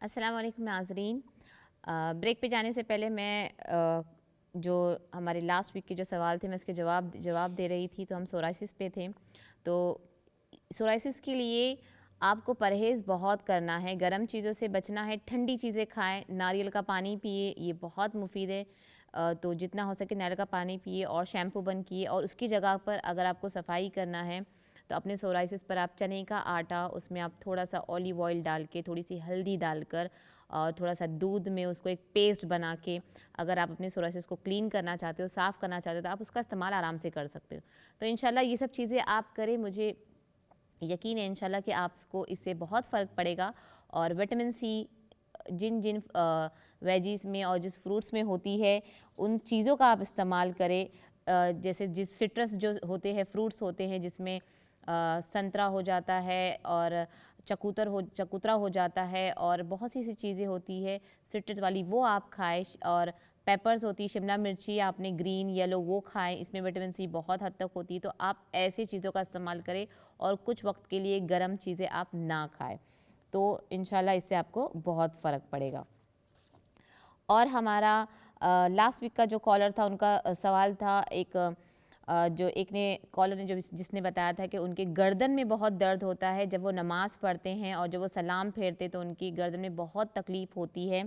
अस्सलाम वालेकुम नाज़रीन। ब्रेक पे जाने से पहले मैं जो हमारे लास्ट वीक के जो सवाल थे मैं उसके जवाब दे रही थी। तो हम सोराइसिस पे थे। तो सोराइसिस के लिए आपको परहेज़ बहुत करना है, गर्म चीज़ों से बचना है, ठंडी चीज़ें खाएँ, नारियल का पानी पिए, ये बहुत मुफ़ीद है। तो जितना हो सके नारियल का पानी पिए और शैम्पू बंद किए। और उसकी जगह पर अगर आपको सफाई करना है तो अपने सोराइसिस पर आप चने का आटा, उसमें आप थोड़ा सा ऑलिव ऑयल डाल के, थोड़ी सी हल्दी डालकर और थोड़ा सा दूध में उसको एक पेस्ट बना के, अगर आप अपने सोराइसिस को क्लीन करना चाहते हो, साफ़ करना चाहते हो, तो आप उसका इस्तेमाल आराम से कर सकते हो। तो इंशाल्लाह ये सब चीज़ें आप करें, मुझे यकीन है इंशाल्लाह कि आपको इससे बहुत फ़र्क पड़ेगा। और विटामिन सी जिन जिन वेजीज़ में और जिस फ्रूट्स में होती है, उन चीज़ों का आप इस्तेमाल करें। जैसे जिस सिट्रस जो होते हैं, फ्रूट्स होते हैं जिसमें संतरा हो जाता है और चकूतरा हो जाता है और बहुत सी ऐसी चीज़ें होती है सिट्रस वाली, वो आप खाएँ। और पेपर्स होती है, शिमला मिर्ची आपने ग्रीन येलो वो खाएँ, इसमें विटामिन सी बहुत हद तक होती है। तो आप ऐसी चीज़ों का इस्तेमाल करें और कुछ वक्त के लिए गर्म चीज़ें आप ना खाएँ, तो इंशाल्लाह इससे आपको बहुत फ़र्क पड़ेगा। और हमारा लास्ट वीक का जो कॉलर था, उनका सवाल था जो एक ने कॉलर ने जिसने बताया था कि उनके गर्दन में बहुत दर्द होता है जब वो नमाज़ पढ़ते हैं और जब वो सलाम फेरते तो उनकी गर्दन में बहुत तकलीफ़ होती है।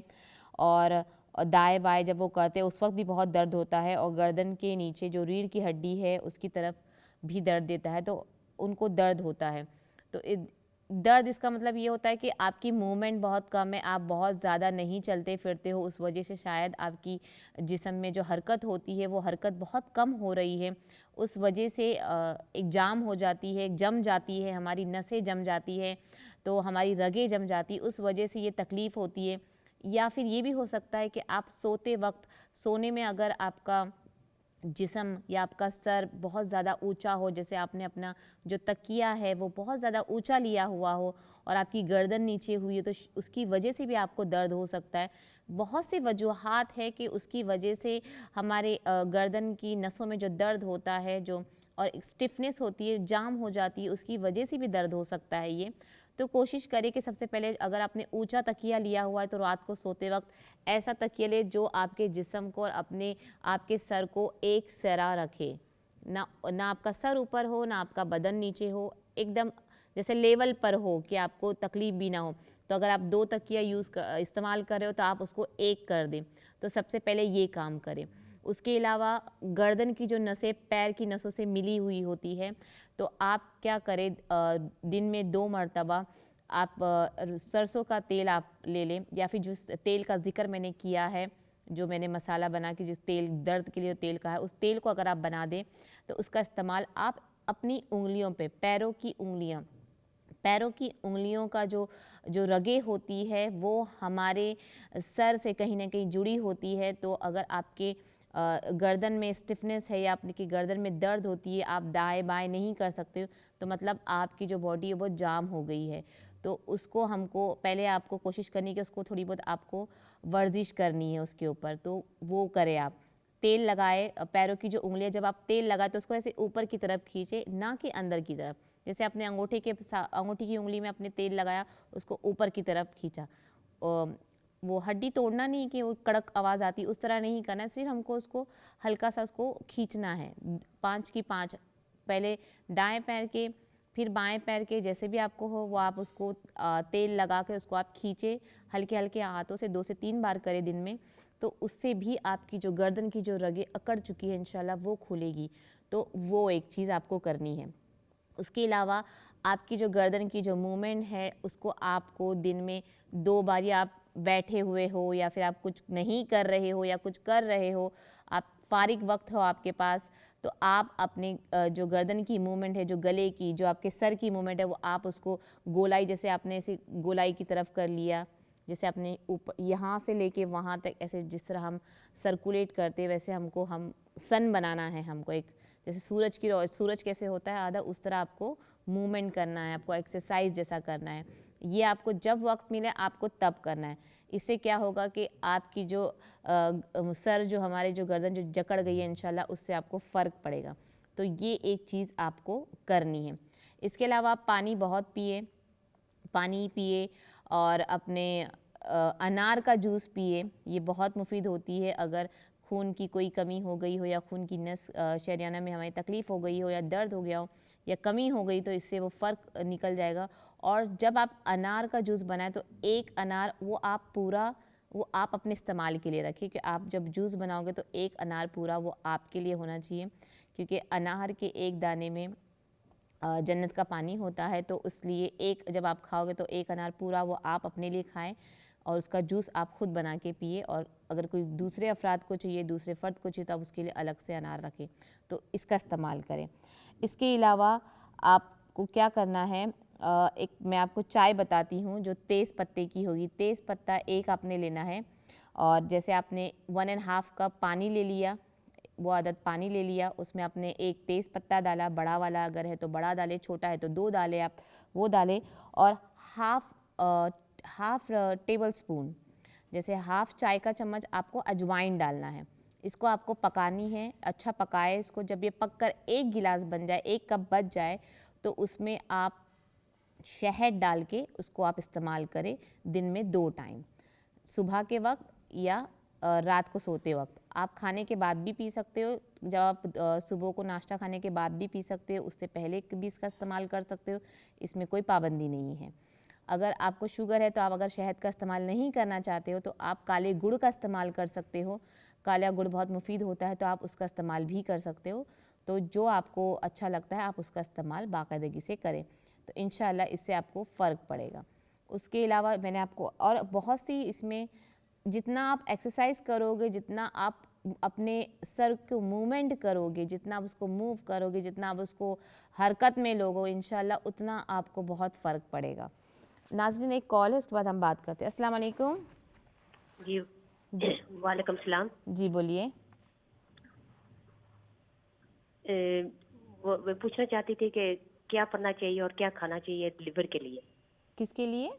और दाएं बाएं जब वो करते हैं उस वक्त भी बहुत दर्द होता है और गर्दन के नीचे जो रीढ़ की हड्डी है उसकी तरफ भी दर्द देता है, तो उनको दर्द होता है। तो दर्द इसका मतलब ये होता है कि आपकी मूवमेंट बहुत कम है, आप बहुत ज़्यादा नहीं चलते फिरते हो, उस वजह से शायद आपकी जिस्म में जो हरकत होती है वो हरकत बहुत कम हो रही है। उस वजह से एक जाम हो जाती है, जम जाती है, हमारी नसें जम जाती है, तो हमारी रगें जम जाती, उस वजह से ये तकलीफ़ होती है। या फिर ये भी हो सकता है कि आप सोते वक्त, सोने में अगर आपका जिस्म या आपका सर बहुत ज़्यादा ऊंचा हो, जैसे आपने अपना जो तकिया है वो बहुत ज़्यादा ऊंचा लिया हुआ हो और आपकी गर्दन नीचे हुई है, तो उसकी वजह से भी आपको दर्द हो सकता है। बहुत सी वजूहात है कि उसकी वजह से हमारे गर्दन की नसों में जो दर्द होता है, जो और स्टिफनेस होती है, जाम हो जाती है, उसकी वजह से भी दर्द हो सकता है ये। तो कोशिश करें कि सबसे पहले अगर आपने ऊंचा तकिया लिया हुआ है तो रात को सोते वक्त ऐसा तकिया ले जो आपके जिस्म को और अपने आपके सर को एक सरा रखे। ना ना आपका सर ऊपर हो, ना आपका बदन नीचे हो, एकदम जैसे लेवल पर हो कि आपको तकलीफ भी ना हो। तो अगर आप 2 तकिया इस्तेमाल कर रहे हो तो आप उसको एक कर दें। तो सबसे पहले ये काम करें। उसके अलावा गर्दन की जो नसें पैर की नसों से मिली हुई होती है, तो आप क्या करें, दिन में 2 मरतबा आप सरसों का तेल आप ले लें, या फिर जिस तेल का ज़िक्र मैंने किया है, जो मैंने मसाला बना के जिस तेल दर्द के लिए तेल का है, उस तेल को अगर आप बना दें तो उसका इस्तेमाल आप अपनी उंगलियों पे, पैरों की उंगलियों का जो जो रगें होती है वो हमारे सर से कहीं ना कहीं जुड़ी होती है। तो अगर आपके गर्दन में स्टिफनेस है या आपकी गर्दन में दर्द होती है, आप दाएं बाएं नहीं कर सकते हो, तो मतलब आपकी जो बॉडी है वो जाम हो गई है। तो उसको हमको पहले आपको कोशिश करनी है कि उसको थोड़ी बहुत आपको वर्जिश करनी है उसके ऊपर, तो वो करें आप। तेल लगाए पैरों की जो उंगलियां, जब आप तेल लगाए तो उसको ऐसे ऊपर की तरफ खींचे, ना कि अंदर की तरफ। जैसे अपने अंगूठी की उंगली में अपने तेल लगाया, उसको ऊपर की तरफ खींचा। वो हड्डी तोड़ना नहीं कि वो कड़क आवाज़ आती, उस तरह नहीं करना है, सिर्फ हमको उसको हल्का सा उसको खींचना है। 5 की 5 पहले दाएं पैर के, फिर बाएं पैर के, जैसे भी आपको हो वो आप उसको तेल लगा के उसको आप खींचे हल्के हल्के हाथों से 2 से 3 बार करें दिन में। तो उससे भी आपकी जो गर्दन की जो रगें अकड़ चुकी है इंशाल्लाह वो खुलेगी। तो वो एक चीज़ आपको करनी है। उसके अलावा आपकी जो गर्दन की जो मूवमेंट है उसको आपको दिन में 2 बार, या आप बैठे हुए हो या फिर आप कुछ नहीं कर रहे हो या कुछ कर रहे हो, आप फारिग वक्त हो आपके पास, तो आप अपने जो गर्दन की मूवमेंट है, जो गले की, जो आपके सर की मूवमेंट है, वो आप उसको गोलाई, जैसे आपने ऐसे गोलाई की तरफ कर लिया, जैसे अपने ऊपर यहाँ से लेके वहाँ तक ऐसे जिस तरह हम सर्कुलेट करते वैसे हम सन बनाना है, हमको एक जैसे सूरज कैसे होता है आधा, उस तरह आपको मूवमेंट करना है, आपको एक्सरसाइज जैसा करना है। ये आपको जब वक्त मिले आपको तब करना है। इससे क्या होगा कि आपकी जो सर, जो हमारे जो गर्दन जो जकड़ गई है इंशाल्लाह उससे आपको फ़र्क पड़ेगा। तो ये एक चीज़ आपको करनी है। इसके अलावा आप पानी बहुत पिए, पानी पिए और अपने अनार का जूस पिए, ये बहुत मुफीद होती है। अगर खून की कोई कमी हो गई हो या खून की नस शरियाना में हमारी तकलीफ़ हो गई हो या दर्द हो गया हो या कमी हो गई, तो इससे वो फ़र्क निकल जाएगा। और जब आप अनार का जूस बनाएं तो एक अनार वो आप अपने इस्तेमाल के लिए रखिए, कि आप जब जूस बनाओगे तो एक अनार पूरा वो आपके लिए होना चाहिए, क्योंकि अनार के एक दाने में जन्नत का पानी होता है। तो इसलिए एक जब आप खाओगे तो एक अनार पूरा वो आप अपने लिए खाएं और उसका जूस आप खुद बना के पिए। और अगर कोई दूसरे अफराद को चाहिए, दूसरे फ़र्द को चाहिए, तो आप उसके लिए अलग से अनार रखें, तो इसका इस्तेमाल करें। इसके अलावा आपको क्या करना है, एक मैं आपको चाय बताती हूँ जो तेज़ पत्ते की होगी। तेज़ पत्ता एक आपने लेना है, और जैसे आपने 1.5 कप पानी ले लिया, वो आदत पानी ले लिया, उसमें आपने एक तेज़ पत्ता डाला, बड़ा वाला अगर है तो बड़ा डालें, छोटा है तो 2 डालें आप, वो डालें। और हाफ टेबल स्पून, जैसे हाफ चाय का चम्मच आपको अजवाइन डालना है। इसको आपको पकानी है, अच्छा पकाए इसको। जब ये पककर 1 गिलास बन जाए, 1 कप बच जाए, तो उसमें आप शहद डाल के उसको आप इस्तेमाल करें दिन में 2 टाइम, सुबह के वक्त या रात को सोते वक्त। आप खाने के बाद भी पी सकते हो, जब आप सुबह को नाश्ता खाने के बाद भी पी सकते हो, उससे पहले भी इसका इस्तेमाल कर सकते हो, इसमें कोई पाबंदी नहीं है। अगर आपको शुगर है तो आप अगर शहद का इस्तेमाल नहीं करना चाहते हो तो आप काले गुड़ का इस्तेमाल कर सकते हो। काला गुड़ बहुत मुफीद होता है, तो आप उसका इस्तेमाल भी कर सकते हो। तो जो आपको अच्छा लगता है आप उसका इस्तेमाल बाकायदगी से करें, तो इंशाल्लाह इससे आपको फ़र्क पड़ेगा। उसके अलावा मैंने आपको और बहुत सी इसमें, जितना आप एक्सरसाइज करोगे, जितना आप अपने सर को मूवमेंट करोगे, जितना आप उसको मूव करोगे, जितना आप उसको हरकत में लोगे, इंशाल्लाह उतना आपको बहुत फ़र्क पड़ेगा। नाज़रीन, एक कॉल है, उसके बाद हम बात करते हैं। अस्सलाम वालेकुम। जी जी वालेकुम सलाम। जी बोलिए। वो पूछना चाहती थी कि क्या पढ़ना चाहिए और क्या खाना चाहिए लिवर के लिए। किसके लिए?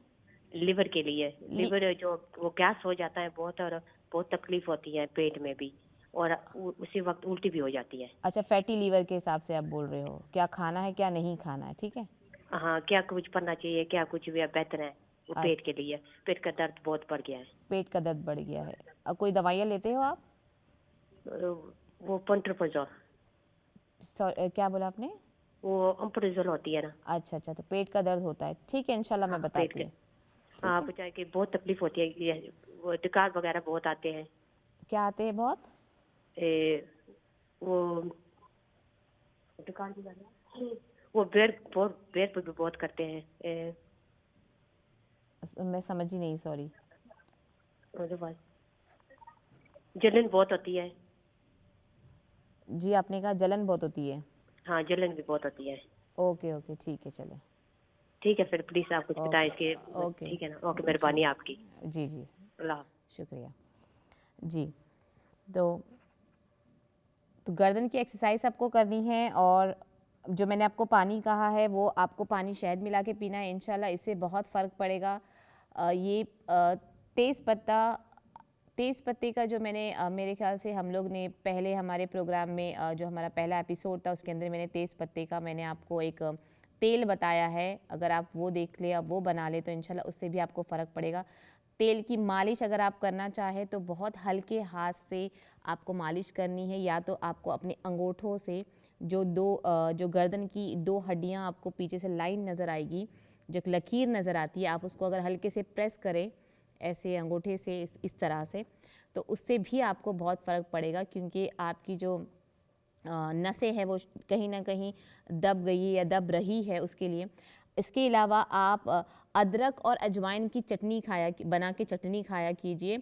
लिवर के लिए, लि, लिवर जो वो गैस हो जाता है बहुत, और बहुत तकलीफ होती है पेट में भी, और उसी वक्त उल्टी भी हो जाती है। अच्छा, फैटी लीवर के हिसाब से आप बोल रहे हो, क्या खाना है क्या नहीं खाना है, ठीक है। हाँ, क्या कुछ पढ़ना चाहिए, क्या कुछ भी बेहतर है वो पेट अच्छा, के लिए। पेट का दर्द बहुत बढ़ गया है। पेट का दर्द बढ़ गया है, अब कोई दवाइयाँ लेते हो आप? वो पंट्रोपोजोल, क्या बोला आपने? वो अम्प्रोजोल होती है ना। अच्छा अच्छा, तो पेट का दर्द होता है, ठीक है, इंशाल्लाह हाँ मैं पेट बताती के, हूँ। हाँ ठीक है। बचाए कि बहुत तकलीफ होती है वो डकार वगैरह बहुत आते हैं। क्या आते हैं बहुत? वो दुकान की बात है, वो बेर पर भी बहुत करते हैं। मैं समझी नहीं, सॉरी। उसके बाद जलन बहुत होती है। जी, आपने कहा जलन बहुत होती है। हाँ जलन भी बहुत होती है। ओके ओके, ठीक है, चले। ठीक है, फिर प्लीज आप कुछ बताएं ओके इसके। ओके। ठीक है ना, ओके, जी मेहरबानी आपकी। जी जी, अल्लाह। शुक्रिया। जी, तो गर्दन की एक्सरसाइज आपको करनी है, और जो मैंने आपको पानी कहा है वो आपको पानी शहद मिला के पीना है, इंशाल्लाह इससे बहुत फ़र्क पड़ेगा। ये तेज़ पत्ता, तेज़ पत्ते का जो मैंने मेरे ख्याल से हम लोग ने पहले हमारे प्रोग्राम में जो हमारा पहला एपिसोड था उसके अंदर मैंने तेज़ पत्ते का मैंने आपको एक तेल बताया है। अगर आप वो देख ले, अब वो बना ले, तो इंशाल्लाह उससे भी आपको फ़र्क पड़ेगा। तेल की मालिश अगर आप करना चाहें तो बहुत हल्के हाथ से आपको मालिश करनी है, या तो आपको अपने अंगूठों से जो गर्दन की 2 हड्डियां आपको पीछे से लाइन नज़र आएगी, जो एक लकीर नज़र आती है, आप उसको अगर हल्के से प्रेस करें ऐसे अंगूठे से, इस तरह से, तो उससे भी आपको बहुत फ़र्क पड़ेगा, क्योंकि आपकी जो नसें हैं वो कहीं ना कहीं दब गई है या दब रही है, उसके लिए। इसके अलावा आप अदरक और अजवाइन की चटनी बना के चटनी खाया कीजिए।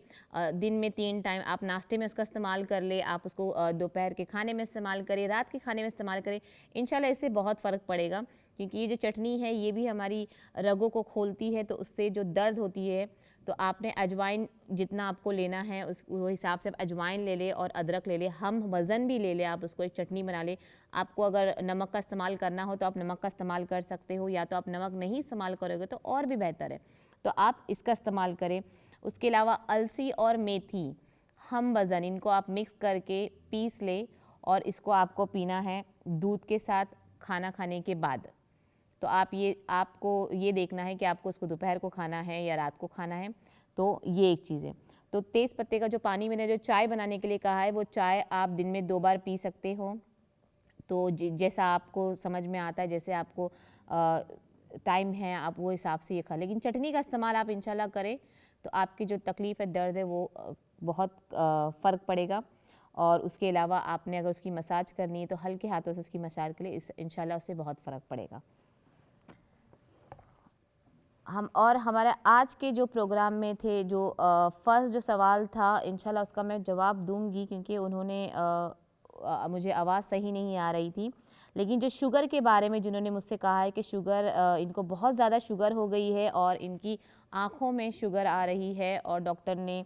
दिन में 3 टाइम आप नाश्ते में उसका इस्तेमाल कर ले, आप उसको दोपहर के खाने में इस्तेमाल करें, रात के खाने में इस्तेमाल करें, इंशाल्लाह इससे बहुत फ़र्क पड़ेगा। क्योंकि ये जो चटनी है ये भी हमारी रगों को खोलती है, तो उससे जो दर्द होती है, तो आपने अजवाइन जितना आपको लेना है उस वो हिसाब से आप अजवाइन ले ले और अदरक ले ले, हम वज़न भी ले ले, आप उसको एक चटनी बना ले। आपको अगर नमक का इस्तेमाल करना हो तो आप नमक का इस्तेमाल कर सकते हो, या तो आप नमक नहीं इस्तेमाल करोगे तो और भी बेहतर है, तो आप इसका इस्तेमाल करें। उसके अलावा अलसी और मेथी, हम वज़न, इनको आप मिक्स करके पीस ले, और इसको आपको पीना है दूध के साथ खाना खाने के बाद। तो आपको ये देखना है कि आपको उसको दोपहर को खाना है या रात को खाना है। तो ये एक चीज़ है। तो तेज़ पत्ते का जो पानी मैंने जो चाय बनाने के लिए कहा है, वो चाय आप दिन में 2 बार पी सकते हो। तो जैसा आपको समझ में आता है, जैसे आपको टाइम है, आप वो हिसाब से ये खा, लेकिन चटनी का इस्तेमाल आप इंशाल्लाह करें तो आपकी जो तकलीफ़ है, दर्द है, वो बहुत फ़र्क पड़ेगा। और उसके अलावा आपने अगर उसकी मसाज करनी है तो हल्के हाथों से उसकी मसाज के लिए इंशाल्लाह उससे बहुत फ़र्क पड़ेगा। हम और हमारे आज के जो प्रोग्राम में थे, जो फर्स्ट जो सवाल था, इंशाल्लाह उसका मैं जवाब दूंगी, क्योंकि उन्होंने मुझे आवाज़ सही नहीं आ रही थी। लेकिन जो शुगर के बारे में जिन्होंने मुझसे कहा है कि शुगर, इनको बहुत ज़्यादा शुगर हो गई है और इनकी आँखों में शुगर आ रही है, और डॉक्टर ने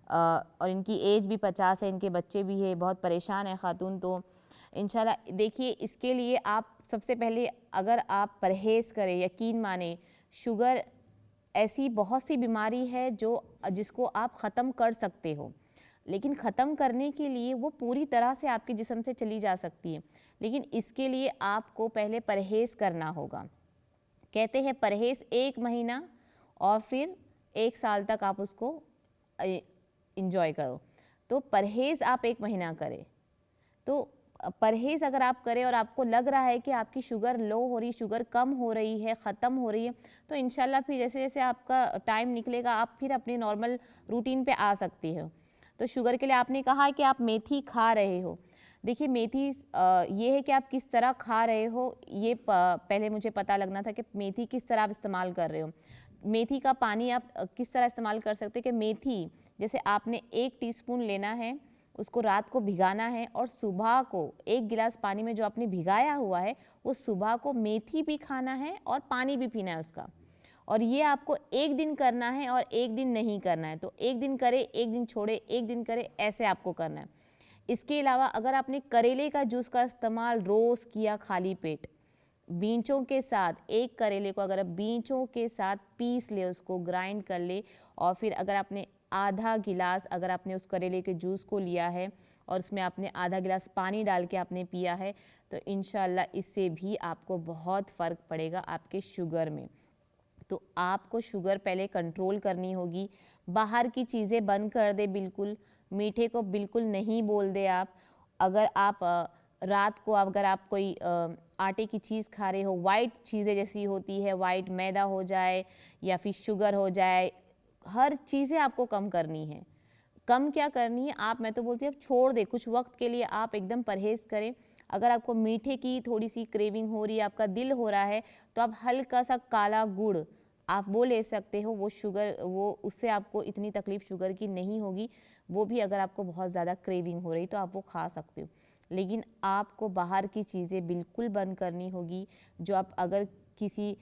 और इनकी एज भी 50 है, इनके बच्चे भी है, बहुत परेशान है खातून। तो इंशाल्लाह देखिए, इसके लिए आप सबसे पहले अगर आप परहेज़ करें, यकीन माने, शुगर ऐसी बहुत सी बीमारी है जो जिसको आप ख़त्म कर सकते हो, लेकिन ख़त्म करने के लिए वो पूरी तरह से आपके जिस्म से चली जा सकती है, लेकिन इसके लिए आपको पहले परहेज़ करना होगा। कहते हैं परहेज़ 1 महीना और फिर 1 साल तक आप उसको इंजॉय करो। तो परहेज़ आप 1 महीना करें। तो परहेज़ अगर आप करें और आपको लग रहा है कि आपकी शुगर लो हो रही, शुगर कम हो रही है, ख़त्म हो रही है, तो इंशाल्लाह फिर जैसे-जैसे आपका टाइम निकलेगा, आप फिर अपने नॉर्मल रूटीन पे आ सकती हो। तो शुगर के लिए आपने कहा कि आप मेथी खा रहे हो। देखिए, मेथी ये है कि आप किस तरह खा रहे हो, ये पहले मुझे पता लगना था कि मेथी किस तरह आप इस्तेमाल कर रहे हो। मेथी का पानी आप किस तरह इस्तेमाल कर सकते हो कि मेथी, जैसे आपने 1 टीस्पून लेना है, उसको रात को भिगाना है, और सुबह को 1 गिलास पानी में जो आपने भिगाया हुआ है, वो सुबह को मेथी भी खाना है और पानी भी पीना है उसका। और ये आपको 1 दिन करना है और 1 दिन नहीं करना है। तो 1 दिन करे, 1 दिन छोड़े, 1 दिन करे, ऐसे आपको करना है। इसके अलावा अगर आपने करेले का जूस का इस्तेमाल रोज़ किया खाली पेट, बींचों के साथ, एक करेले को अगर आप बींचों के साथ पीस ले, उसको ग्राइंड कर ले, और फिर अगर आपने आधा गिलास, अगर आपने उस करेले के जूस को लिया है और उसमें आपने आधा गिलास पानी डाल के आपने पिया है, तो इंशाल्लाह इससे भी आपको बहुत फ़र्क पड़ेगा आपके शुगर में। तो आपको शुगर पहले कंट्रोल करनी होगी। बाहर की चीज़ें बंद कर दे बिल्कुल, मीठे को बिल्कुल नहीं बोल दे आप। अगर आप रात को अगर आप कोई आटे की चीज़ खा रहे हो, वाइट चीज़ें जैसी होती है, वाइट मैदा हो जाए या फिर शुगर हो जाए, हर चीज़ें आपको कम करनी है। कम क्या करनी है आप, मैं तो बोलती हूँ आप छोड़ दें, कुछ वक्त के लिए आप एकदम परहेज़ करें। अगर आपको मीठे की थोड़ी सी क्रेविंग हो रही है, आपका दिल हो रहा है, तो आप हल्का सा काला गुड़ आप वो ले सकते हो। वो शुगर, वो उससे आपको इतनी तकलीफ़ शुगर की नहीं होगी। वो भी अगर आपको बहुत ज़्यादा क्रेविंग हो रही तो आप वो खा सकते हो। लेकिन आपको बाहर की चीज़ें बिल्कुल बंद करनी होगी। जो आप अगर किसी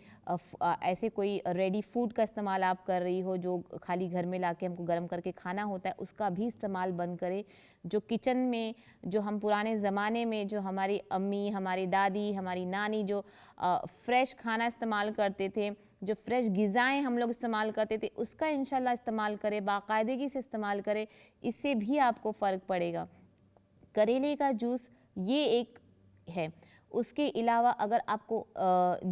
ऐसे कोई रेडी फूड का इस्तेमाल आप कर रही हो, जो खाली घर में लाके हमको गर्म करके खाना होता है, उसका भी इस्तेमाल बंद करें। जो किचन में, जो हम पुराने ज़माने में, जो हमारी अम्मी, हमारी दादी, हमारी नानी जो फ्रेश खाना इस्तेमाल करते थे, जो फ्रेश ग़िज़ाएँ हम लोग इस्तेमाल करते थे, उसका इंशाल्लाह इस्तेमाल करें, बाकायदगी से इस्तेमाल करें। इससे भी आपको फ़र्क पड़ेगा। करेले का जूस ये एक है। उसके अलावा अगर आपको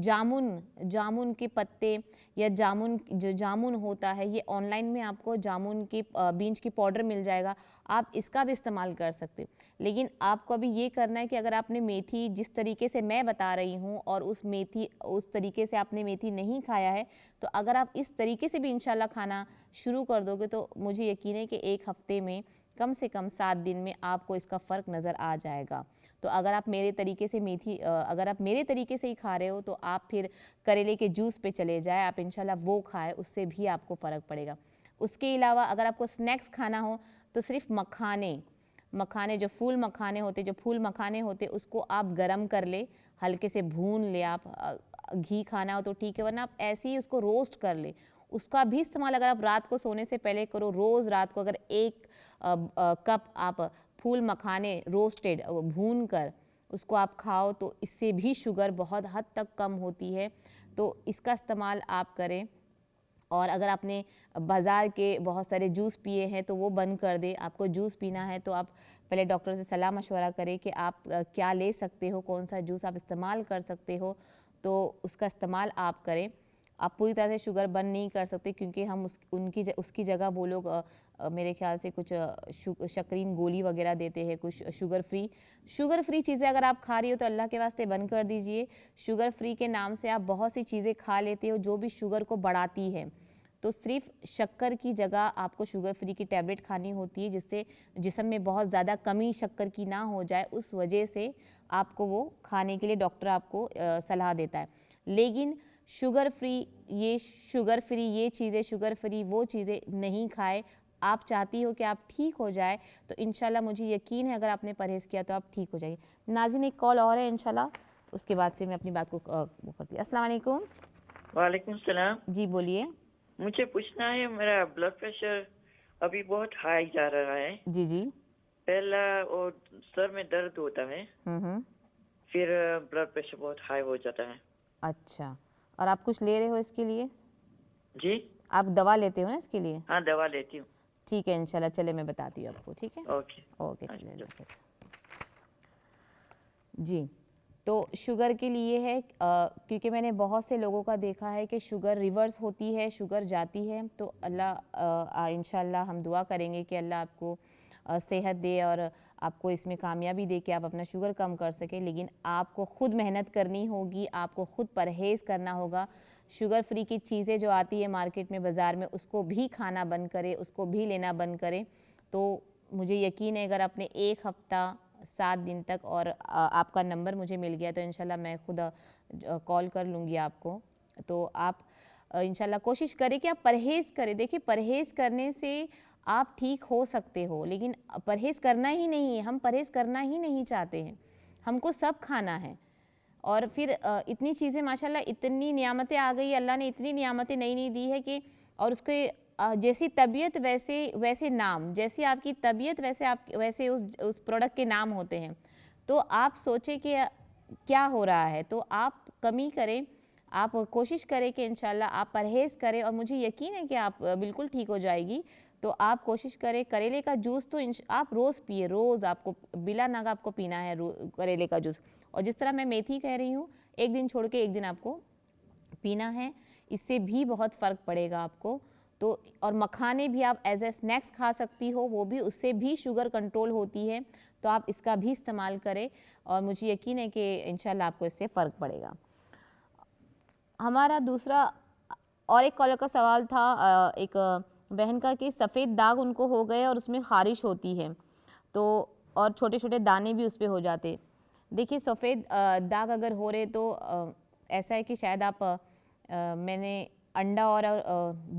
जामुन के पत्ते या जामुन होता है, ये ऑनलाइन में आपको जामुन के बीज की पाउडर मिल जाएगा, आप इसका भी इस्तेमाल कर सकते हो। लेकिन आपको अभी ये करना है कि अगर आपने मेथी जिस तरीके से मैं बता रही हूँ और उस तरीके से आपने मेथी नहीं खाया है, तो अगर आप इस तरीके से भी इंशाल्लाह खाना शुरू कर दोगे, तो मुझे यकीन है कि 1 हफ्ते में कम से कम 7 दिन में आपको इसका फ़र्क नज़र आ जाएगा। तो अगर आप मेरे तरीके से अगर आप मेरे तरीके से ही खा रहे हो, तो आप फिर करेले के जूस पे चले जाए, आप इंशाल्लाह वो खाएँ, उससे भी आपको फ़र्क पड़ेगा। उसके अलावा अगर आपको स्नैक्स खाना हो, तो सिर्फ मखाने जो फूल मखाने होते, उसको आप गरम कर ले, हल्के से भून ले आप। घी खाना हो तो ठीक है, वरना आप ऐसे ही उसको रोस्ट कर ले। उसका भी इस्तेमाल अगर आप रात को सोने से पहले करो, रोज़ रात को अगर 1 कप आप फूल मखाने रोस्टेड भून कर उसको आप खाओ, तो इससे भी शुगर बहुत हद तक कम होती है। तो इसका इस्तेमाल आप करें। और अगर आपने बाज़ार के बहुत सारे जूस पिए हैं, तो वो बंद कर दें। आपको जूस पीना है तो आप पहले डॉक्टर से सलाह मशवरा करें कि आप क्या ले सकते हो, कौन सा जूस आप इस्तेमाल कर सकते हो। तो उसका इस्तेमाल आप करें। आप पूरी तरह से शुगर बंद नहीं कर सकते क्योंकि हम उसकी जगह वो लोग मेरे ख्याल से कुछ शक्करीन गोली वगैरह देते हैं, कुछ शुगर फ्री चीज़ें अगर आप खा रही हो तो अल्लाह के वास्ते बंद कर दीजिए। शुगर फ्री के नाम से आप बहुत सी चीज़ें खा लेते हो जो भी शुगर को बढ़ाती है। तो सिर्फ शक्कर की जगह आपको शुगर फ्री की टैबलेट खानी होती है, जिससे जिस्म में बहुत ज़्यादा कमी शक्कर की ना हो जाए, उस वजह से आपको वो खाने के लिए डॉक्टर आपको सलाह देता है। लेकिन शुगर फ्री ये चीज़ें, शुगर फ्री वो चीज़ें नहीं खाए। आप चाहती हो कि आप ठीक हो जाए, तो इंशाल्लाह मुझे यकीन है अगर आपने परहेज़ किया तो आप ठीक हो जाएगी। नाज़रीन, एक कॉल और है इंशाल्लाह, उसके बाद फिर मैं अपनी बात को वो करती हूँ। अस्सलाम वालेकुम। वालेकुम सलाम। जी बोलिए। मुझे पूछना है, मेरा ब्लड प्रेशर अभी बहुत हाई जा रहा है। जी जी। पहला और सर में दर्द होता है, फिर ब्लड प्रेशर बहुत हाई हो जाता है। अच्छा, और आप कुछ ले रहे हो इसके लिए? जी आप दवा लेते हो ना इसके लिए? हाँ, दवा लेती हूँ। ठीक है, इंशाल्लाह चले मैं बताती हूँ आपको, ठीक है? ओके ओके, चलिए अल्लाह हाफ़िज़। जी, तो शुगर के लिए है क्योंकि मैंने बहुत से लोगों का देखा है कि शुगर रिवर्स होती है, शुगर जाती है, तो अल्लाह इंशाल्लाह हम दुआ करेंगे कि अल्लाह आपको सेहत दे और आपको इसमें कामयाबी दे कि आप अपना शुगर कम कर सकें। लेकिन आपको ख़ुद मेहनत करनी होगी, आपको ख़ुद परहेज़ करना होगा। शुगर फ्री की चीज़ें जो आती है मार्केट में, बाज़ार में, उसको भी खाना बंद करें, उसको भी लेना बंद करें। तो मुझे यकीन है अगर आपने 1 हफ़्ता 7 दिन तक और आपका नंबर मुझे मिल गया तो इंशाल्लाह मैं खुद कॉल कर लूँगी आपको। तो आप इंशाल्लाह कोशिश करें कि आप परहेज़ करें। देखिए, परहेज़ करने से आप ठीक हो सकते हो, लेकिन परहेज़ करना ही नहीं है, हम परहेज़ करना ही नहीं चाहते हैं, हमको सब खाना है। और फिर इतनी चीज़ें माशाल्लाह, इतनी नियामतें आ गई, अल्लाह ने इतनी नियामतें नई दी है कि और उसके जैसी तबीयत वैसे नाम, जैसी आपकी तबीयत वैसे उस प्रोडक्ट के नाम होते हैं। तो आप सोचें कि क्या हो रहा है, तो आप कमी करें, आप कोशिश करें कि इंशाल्लाह आप परहेज़ करें और मुझे यकीन है कि आप बिल्कुल ठीक हो जाएगी। तो आप कोशिश करें, करेले का जूस तो आप रोज़ पिए, रोज़ आपको बिला नागा आपको पीना है करेले का जूस। और जिस तरह मैं मेथी कह रही हूँ, एक दिन छोड़ के एक दिन आपको पीना है, इससे भी बहुत फ़र्क पड़ेगा आपको। तो और मखाने भी आप एज ए स्नैक्स खा सकती हो, वो भी, उससे भी शुगर कंट्रोल होती है, तो आप इसका भी इस्तेमाल करें और मुझे यकीन है कि इंशाल्लाह आपको इससे फ़र्क पड़ेगा। हमारा दूसरा और एक कॉलर का सवाल था, एक बहन का कि सफ़ेद दाग उनको हो गए और उसमें ख़ारिश होती है, तो और छोटे छोटे दाने भी उस पर हो जाते। देखिए, सफ़ेद दाग अगर हो रहे तो ऐसा है कि शायद आप मैंने अंडा और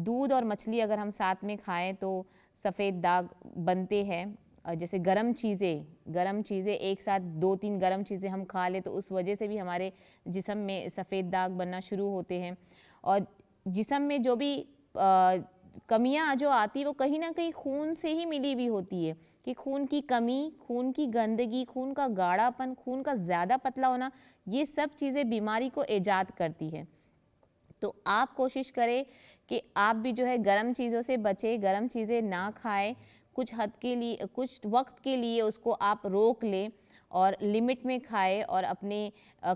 दूध और मछली अगर हम साथ में खाएं तो सफ़ेद दाग बनते हैं। जैसे गरम चीज़ें एक साथ 2-3 गरम चीज़ें हम खा लें तो उस वजह से भी हमारे जिस्म में सफ़ेद दाग बनना शुरू होते हैं। और जिस्म में जो भी कमियां जो आती वो कहीं ना कहीं खून से ही मिली हुई होती है, कि खून की कमी, खून की गंदगी, खून का गाढ़ापन, खून का ज़्यादा पतला होना, ये सब चीज़ें बीमारी को ईजाद करती है। तो आप कोशिश करें कि आप भी जो है गरम चीज़ों से बचें, गरम चीज़ें ना खाएं, कुछ हद के लिए, कुछ वक्त के लिए उसको आप रोक लें और लिमिट में खाएं और अपने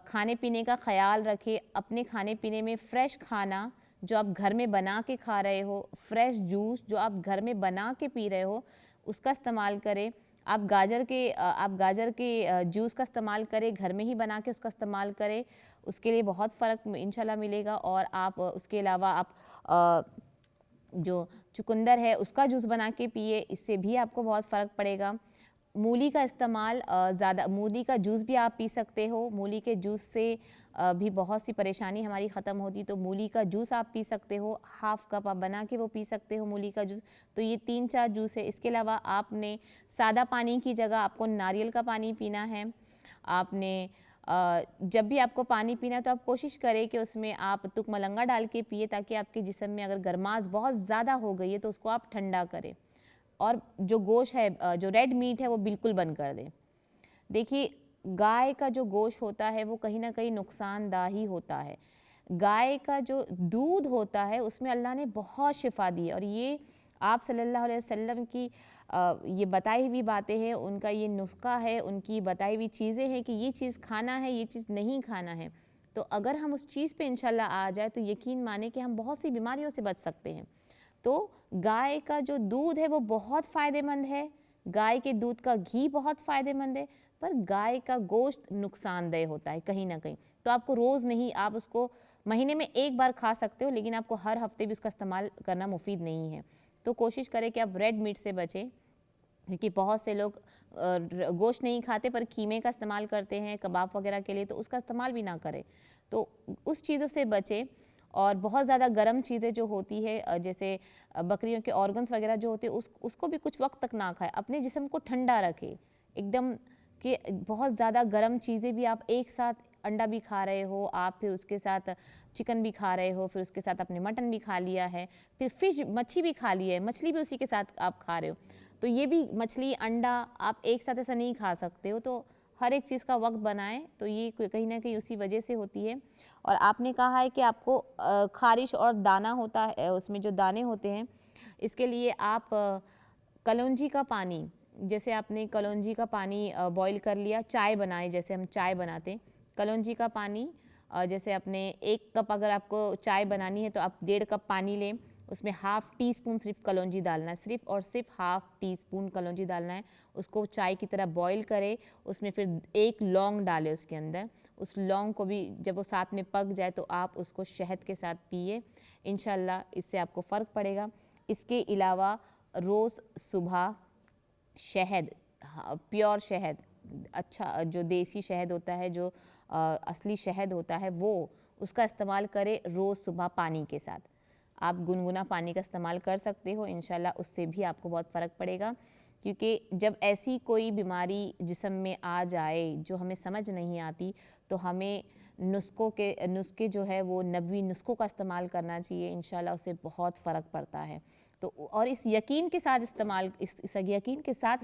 खाने पीने का ख्याल रखें। अपने खाने पीने में फ़्रेश खाना जो आप घर में बना के खा रहे हो, फ्रेश जूस जो आप घर में बना के पी रहे हो, उसका इस्तेमाल करें। आप गाजर के जूस का इस्तेमाल करें, घर में ही बना के उसका इस्तेमाल करें, उसके लिए बहुत फ़र्क इंशाल्लाह मिलेगा। और आप उसके अलावा आप जो चुकंदर है उसका जूस बना के पिए, इससे भी आपको बहुत फ़र्क पड़ेगा। मूली का इस्तेमाल मूली का जूस भी आप पी सकते हो, मूली के जूस से भी बहुत सी परेशानी हमारी ख़त्म होती, तो मूली का जूस आप पी सकते हो, हाफ़ कप आप बना के वो पी सकते हो मूली का जूस। तो ये 3-4 जूस है। इसके अलावा आपने सादा पानी की जगह आपको नारियल का पानी पीना है। आपने जब भी आपको पानी पीना है तो आप कोशिश करें कि उसमें आप तुक मलंगा डाल के पिए, ताकि आपके जिस्म में अगर गर्माश बहुत ज़्यादा हो गई है तो उसको आप ठंडा करें। और जो गोश्त है, जो रेड मीट है, वो बिल्कुल बंद कर दें। देखिए, गाय का जो गोश्त होता है वो कहीं ना कहीं नुकसानदाह ही होता है। गाय का जो दूध होता है उसमें अल्लाह ने बहुत शिफा दी है, और ये आप सल्लल्लाहु अलैहि वसल्लम की ये बताई हुई बातें हैं, उनका ये नुस्खा है, उनकी बताई हुई चीज़ें हैं कि ये चीज़ खाना है, ये चीज़ नहीं खाना है। तो अगर हम उस चीज़ पे इंशाल्लाह आ जाए तो यकीन माने कि हम बहुत सी बीमारियों से बच सकते हैं। तो गाय का जो दूध है वो बहुत फ़ायदेमंद है, गाय के दूध का घी बहुत फ़ायदेमंद है, पर गाय का गोश्त नुकसानदेह होता है कहीं ना कहीं। तो आपको रोज़ नहीं, आप उसको महीने में एक बार खा सकते हो, लेकिन आपको हर हफ्ते भी उसका इस्तेमाल करना मुफीद नहीं है। तो कोशिश करें कि आप रेड मीट से बचें, क्योंकि बहुत से लोग गोश्त नहीं खाते पर कीमे का इस्तेमाल करते हैं कबाब वगैरह के लिए, तो उसका इस्तेमाल भी ना करें। तो उस चीज़ों से बचें। और बहुत ज़्यादा गर्म चीज़ें जो होती है, जैसे बकरियों के ऑर्गन्स वगैरह जो होते हैं, उसको भी कुछ वक्त तक ना खाएं। अपने जिस्म को ठंडा रखें एकदम, कि बहुत ज़्यादा गर्म चीज़ें भी आप एक साथ, अंडा भी खा रहे हो आप, फिर उसके साथ चिकन भी खा रहे हो, फिर उसके साथ आपने मटन भी खा लिया है, फिर फिश मच्छी भी खा ली है, मछली भी उसी के साथ आप खा रहे हो, तो ये भी मछली अंडा आप एक साथ ऐसा नहीं खा सकते हो। तो हर एक चीज़ का वक्त बनाएं। तो ये कहीं ना कहीं उसी वजह से होती है। और आपने कहा है कि आपको खारिश और दाना होता है, उसमें जो दाने होते हैं, इसके लिए आप कलौंजी का पानी, जैसे आपने कलौंजी का पानी बॉईल कर लिया, चाय बनाए जैसे हम चाय बनाते हैं, कलौंजी का पानी जैसे अपने 1 कप अगर आपको चाय बनानी है तो आप 1.5 कप पानी लें, उसमें हाफ़ टी स्पून सिर्फ कलौंजी डालना है, सिर्फ और सिर्फ हाफ़ टी स्पून कलौंजी डालना है। उसको चाय की तरह बॉईल करें, उसमें फिर 1 लौंग डालें उसके अंदर, उस लौंग को भी जब वो साथ में पक जाए तो आप उसको शहद के साथ पिए, इंशाल्लाह इससे आपको फ़र्क पड़ेगा। इसके अलावा रोज़ सुबह शहद, प्योर शहद, अच्छा जो देसी शहद होता है, जो असली शहद होता है, वो उसका इस्तेमाल करें रोज़ सुबह पानी के साथ। आप गुनगुना पानी का इस्तेमाल कर सकते हो, इंशाल्लाह उससे भी आपको बहुत फ़र्क पड़ेगा। क्योंकि जब ऐसी कोई बीमारी जिस्म में आ जाए जो हमें समझ नहीं आती, तो हमें नुस्खे जो है वो नबवी नुस्खों का इस्तेमाल करना चाहिए, इंशाल्लाह उससे बहुत फ़र्क पड़ता है। तो और इस यकीन के साथ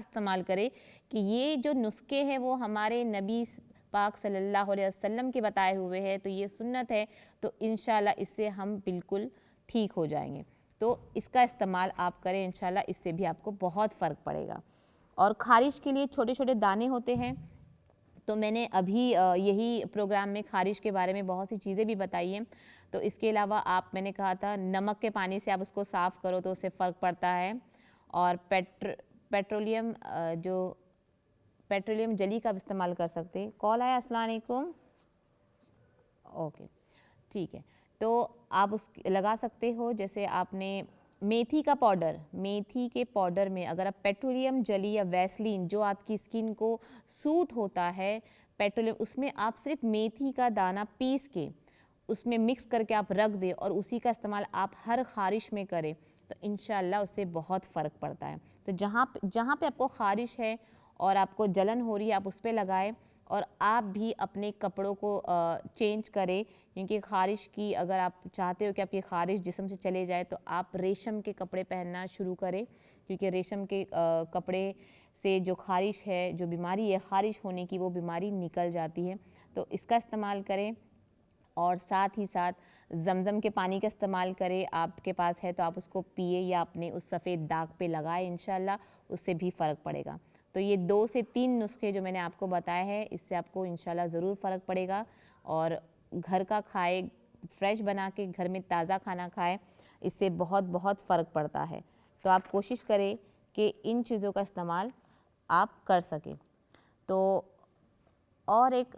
इस्तेमाल करें कि ये जो नुस्खे हैं वो हमारे नबी पाक सल्लल्लाहु अलैहि वसल्लम के बताए हुए हैं, तो ये सुन्नत है, तो इंशाल्लाह इससे हम बिल्कुल ठीक हो जाएंगे। तो इसका इस्तेमाल आप करें, इंशाल्लाह इससे भी आपको बहुत फ़र्क पड़ेगा। और खारिश के लिए छोटे छोटे दाने होते हैं, तो मैंने अभी यही प्रोग्राम में खारिश के बारे में बहुत सी चीज़ें भी बताई हैं। तो इसके अलावा मैंने कहा था नमक के पानी से आप उसको साफ़ करो तो उससे फ़र्क पड़ता है। और पेट्रोलियम जली का इस्तेमाल कर सकते हैं। कॉल आया, अस्सलाम वालेकुम। ओके, ठीक है। तो आप उस लगा सकते हो, जैसे आपने मेथी का पाउडर, मेथी के पाउडर में अगर आप पेट्रोलियम जली या वैसलीन जो आपकी स्किन को सूट होता है, पेट्रोलियम, उसमें आप सिर्फ मेथी का दाना पीस के उसमें मिक्स करके आप रख दें और उसी का इस्तेमाल आप हर ख़ारिश में करें, तो इंशाल्लाह उससे बहुत फ़र्क पड़ता है। तो जहाँ पे आपको ख़ारिश है और आपको जलन हो रही है, आप उस पर लगाएं। और आप भी अपने कपड़ों को चेंज करें, क्योंकि ख़ारिश की, अगर आप चाहते हो कि आपकी ख़ारिश जिस्म से चले जाए, तो आप रेशम के कपड़े पहनना शुरू करें, क्योंकि रेशम के कपड़े से जो ख़ारिश है, जो बीमारी है ख़ारिश होने की, वो बीमारी निकल जाती है। तो इसका इस्तेमाल करें। और साथ ही साथ ज़मज़म के पानी का इस्तेमाल करें, आपके पास है तो आप उसको पिए या अपने उस सफ़ेद दाग पे लगाए, इंशाल्लाह उससे भी फ़र्क पड़ेगा। तो ये 2 से 3 नुस्खे जो मैंने आपको बताए हैं, इससे आपको इंशाल्लाह ज़रूर फ़र्क पड़ेगा। और घर का खाए, फ्रेश बना के घर में ताज़ा खाना खाएं, इससे बहुत बहुत फ़र्क पड़ता है। तो आप कोशिश करें कि इन चीज़ों का इस्तेमाल आप कर सकें। तो और एक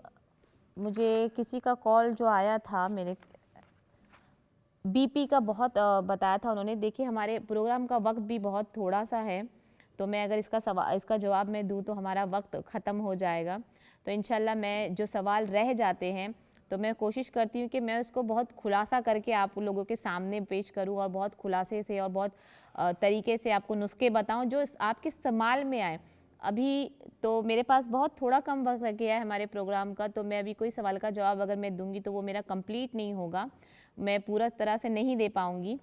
मुझे किसी का कॉल जो आया था, मेरे बीपी का बहुत बताया था उन्होंने। देखिए हमारे प्रोग्राम का वक्त भी बहुत थोड़ा सा है, तो मैं अगर इसका जवाब मैं दूँ तो हमारा वक्त ख़त्म हो जाएगा। तो इंशाल्लाह मैं जो सवाल रह जाते हैं तो मैं कोशिश करती हूँ कि मैं उसको बहुत खुलासा करके आप लोगों के सामने पेश करूँ, और बहुत खुलासे से और बहुत तरीके से आपको नुस्खे बताऊँ जो आपके इस्तेमाल में आए। अभी तो मेरे पास बहुत थोड़ा कम वक्त रह गया है हमारे प्रोग्राम का, तो मैं अभी कोई सवाल का जवाब अगर मैं दूंगी तो वो मेरा कंप्लीट नहीं होगा, मैं पूरा तरह से नहीं दे पाऊंगी।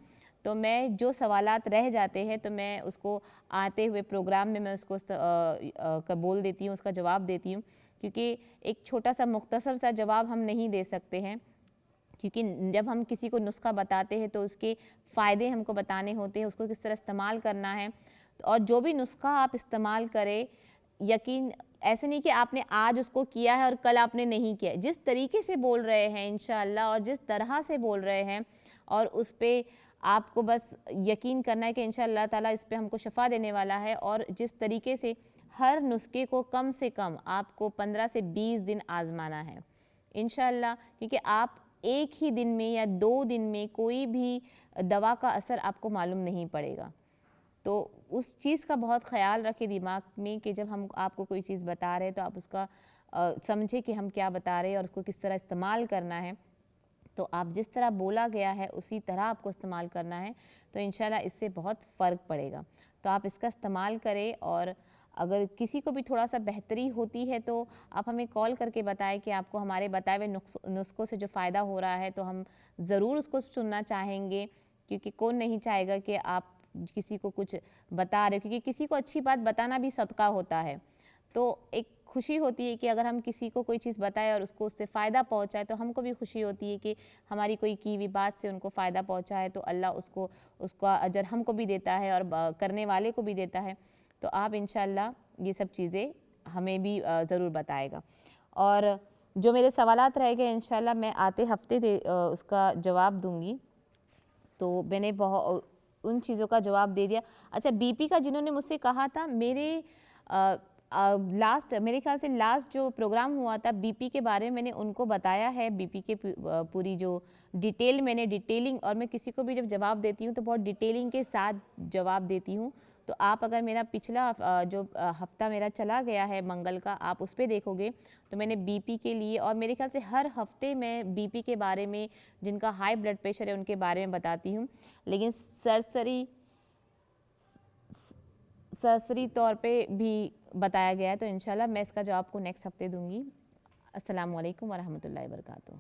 तो मैं जो सवालात रह जाते हैं तो मैं उसको आते हुए प्रोग्राम में मैं उसको बोल देती हूँ, उसका जवाब देती हूँ, क्योंकि एक छोटा सा मुख्तसर सा जवाब हम नहीं दे सकते हैं, क्योंकि जब हम किसी को नुस्खा बताते हैं तो उसके फ़ायदे हमको बताने होते हैं, उसको किस तरह इस्तेमाल करना है। और जो भी नुस्खा आप इस्तेमाल करें, यकीन ऐसे नहीं कि आपने आज उसको किया है और कल आपने नहीं किया है। जिस तरीके से बोल रहे हैं इंशाअल्लाह और जिस तरह से बोल रहे हैं और उस पे आपको बस यकीन करना है कि इंशाअल्लाह ताला इस पे हमको शफ़ा देने वाला है। और जिस तरीके से हर नुस्खे को कम से कम आपको 15 से 20 दिन आजमाना है इंशाअल्लाह, क्योंकि आप एक ही दिन में या 2 दिन में कोई भी दवा का असर आपको मालूम नहीं पड़ेगा। तो उस चीज़ का बहुत ख्याल रखें दिमाग में कि जब हम आपको कोई चीज़ बता रहे हैं तो आप उसका समझें कि हम क्या बता रहे हैं और उसको किस तरह इस्तेमाल करना है। तो आप जिस तरह बोला गया है उसी तरह आपको इस्तेमाल करना है, तो इंशाल्लाह इससे बहुत फ़र्क पड़ेगा। तो आप इसका इस्तेमाल करें और अगर किसी को भी थोड़ा सा बेहतरी होती है तो आप हमें कॉल करके बताएं कि आपको हमारे बताए हुए नुस्खों से जो फ़ायदा हो रहा है, तो हम ज़रूर उसको सुनना चाहेंगे, क्योंकि कौन नहीं चाहेगा कि आप किसी को कुछ बता रहे हो, क्योंकि किसी को अच्छी बात बताना भी सदका होता है। तो एक खुशी होती है कि अगर हम किसी को कोई चीज़ बताएं और उसको उससे फ़ायदा पहुंचाए, तो हमको भी खुशी होती है कि हमारी कोई की हुई बात से उनको फ़ायदा पहुंचा है, तो अल्लाह उसको उसका अजर हमको भी देता है और करने वाले को भी देता है। तो आप इंशाल्लाह ये सब चीज़ें हमें भी ज़रूर बताएगा। और जो मेरे सवालात रह गए इंशाल्लाह मैं आते हफ्ते उसका जवाब दूंगी। तो मैंने बहुत उन चीज़ों का जवाब दे दिया। अच्छा, बीपी का जिन्होंने मुझसे कहा था, मेरे लास्ट मेरे ख्याल से लास्ट जो प्रोग्राम हुआ था बीपी के बारे में मैंने उनको बताया है, बीपी के पूरी जो डिटेल मैंने डिटेलिंग, और मैं किसी को भी जब जवाब देती हूँ तो बहुत डिटेलिंग के साथ जवाब देती हूँ। तो आप अगर मेरा पिछला जो हफ्ता मेरा चला गया है मंगल का, आप उस पर देखोगे तो मैंने बीपी के लिए, और मेरे ख्याल से हर हफ्ते मैं बीपी के बारे में, जिनका हाई ब्लड प्रेशर है उनके बारे में बताती हूँ, लेकिन सरसरी तौर पे भी बताया गया है। तो इंशाल्लाह मैं इसका जवाब आपको नेक्स्ट हफ्ते दूंगी। अस्सलाम वालेकुम वरहमतुल्लाहि वबरकातुहू।